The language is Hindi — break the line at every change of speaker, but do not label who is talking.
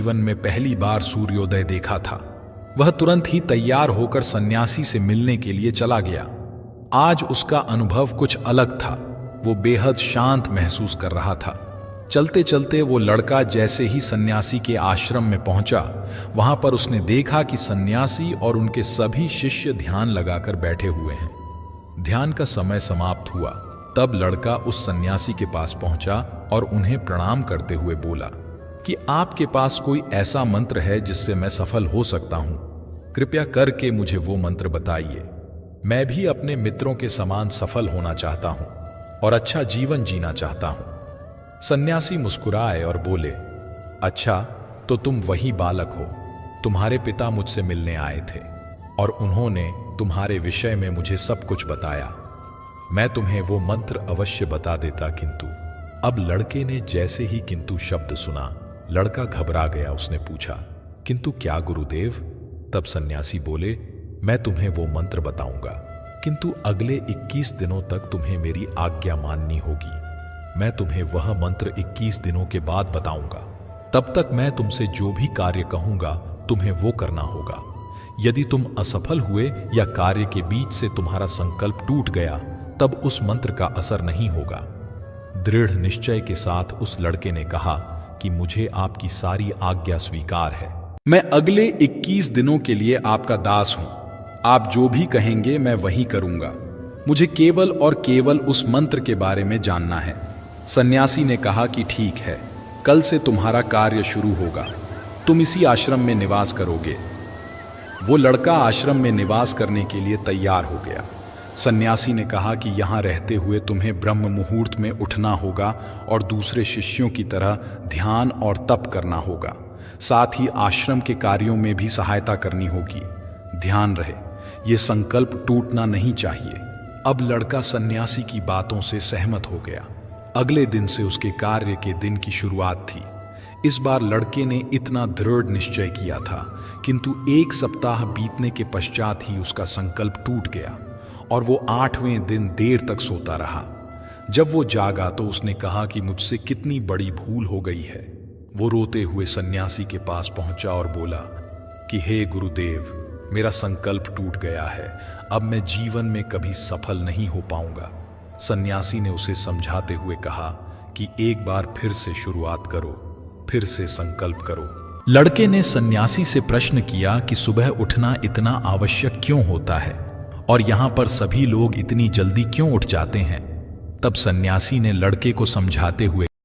जीवन में पहली बार सूर्योदय देखा था। वह तुरंत ही तैयार होकर सन्यासी से मिलने के लिए चला गया। आज उसका अनुभव कुछ अलग था। वो बेहद शांत महसूस कर रहा था। चलते चलते वो लड़का जैसे ही सन्यासी के आश्रम में पहुंचा, वहां पर उसने देखा कि सन्यासी और उनके सभी शिष्य ध्यान लगाकर बैठे हुए हैं। ध्यान का समय समाप्त हुआ। तब लड़का उस सन्यासी के पास पहुंचा और उन्हें प्रणाम करते हुए बोला कि आपके पास कोई ऐसा मंत्र है जिससे मैं सफल हो सकता हूं? कृपया करके मुझे वो मंत्र बताइए। मैं भी अपने मित्रों के समान सफल होना चाहता हूं और अच्छा जीवन जीना चाहता हूं। सन्यासी मुस्कुराए और बोले, अच्छा, तो तुम वही बालक हो। तुम्हारे पिता मुझसे मिलने आए थे और उन्होंने तुम्हारे विषय में मुझे सब कुछ बताया। मैं तुम्हें वो मंत्र अवश्य बता देता, किंतु। अब लड़के ने जैसे ही किंतु शब्द सुना, लड़का घबरा गया। उसने पूछा, किंतु क्या गुरुदेव? तब सन्यासी बोले, मैं तुम्हें वो मंत्र बताऊंगा, किंतु अगले 21 दिनों तक तुम्हें मेरी आज्ञा माननी होगी। मैं तुम्हें वह मंत्र 21 दिनों के बाद बताऊंगा। तब तक मैं तुमसे जो भी कार्य कहूंगा तुम्हें वो करना होगा। यदि तुम असफल हुए या कार्य के बीच से तुम्हारा संकल्प टूट गया, तब उस मंत्र का असर नहीं होगा। दृढ़ निश्चय के साथ उस लड़के ने कहा कि मुझे आपकी सारी आज्ञा स्वीकार है। मैं अगले 21 दिनों के लिए आपका दास हूं। आप जो भी कहेंगे मैं वही करूंगा। मुझे केवल और केवल उस मंत्र के बारे में जानना है। सन्यासी ने कहा कि ठीक है, कल से तुम्हारा कार्य शुरू होगा। तुम इसी आश्रम में निवास करोगे। वो लड़का आश्रम में निवास करने के लिए तैयार हो गया। सन्यासी ने कहा कि यहां रहते हुए तुम्हें ब्रह्म मुहूर्त में उठना होगा और दूसरे शिष्यों की तरह ध्यान और तप करना होगा। साथ ही आश्रम के कार्यों में भी सहायता करनी होगी। ध्यान रहे, ये संकल्प टूटना नहीं चाहिए। अब लड़का सन्यासी की बातों से सहमत हो गया। अगले दिन से उसके कार्य के दिन की शुरुआत थी। इस बार लड़के ने इतना दृढ़ निश्चय किया था, किंतु 1 सप्ताह बीतने के पश्चात ही उसका संकल्प टूट गया और वो 8वें दिन देर तक सोता रहा। जब वो जागा तो उसने कहा कि मुझसे कितनी बड़ी भूल हो गई है। वो रोते हुए सन्यासी के पास पहुंचा और बोला कि हे गुरुदेव, मेरा संकल्प टूट गया है। अब मैं जीवन में कभी सफल नहीं हो पाऊंगा। सन्यासी ने उसे समझाते हुए कहा कि एक बार फिर से शुरुआत करो, फिर से संकल्प करो। लड़के ने सन्यासी से प्रश्न किया कि सुबह उठना इतना आवश्यक क्यों होता है और यहां पर सभी लोग इतनी जल्दी क्यों उठ जाते हैं? तब सन्यासी ने लड़के को समझाते हुए